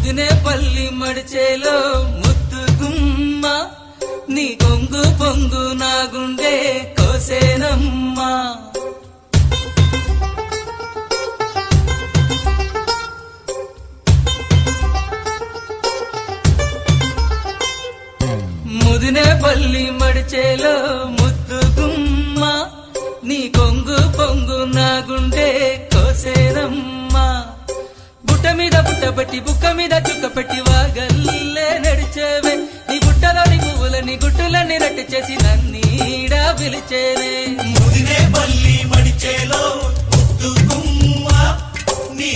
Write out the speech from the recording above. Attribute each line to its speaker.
Speaker 1: ముదినేపల్లి మడిచేలో ముద్దు గుమ్మ నీ కొంగు పొంగు నా గుండె కోసేనమ్మా ముదినేపల్లి మడిచేలో ముద్దు గుమ్మ నీ కొంగు పొంగు నా గుండె కోసేనమ్మా బుట్ట మీద బుట్టబట్టి బుక్క మీద చుక్కపెట్టి వాగల్లే నడిచేవే నీ బుట్టలోని పువ్వులని గుట్టులన్నీ రట్టు చేసి నన్నీడా పిలిచేనే
Speaker 2: ముదినేపల్లి మడిచేలో ముద్దు గుమ్మ నీ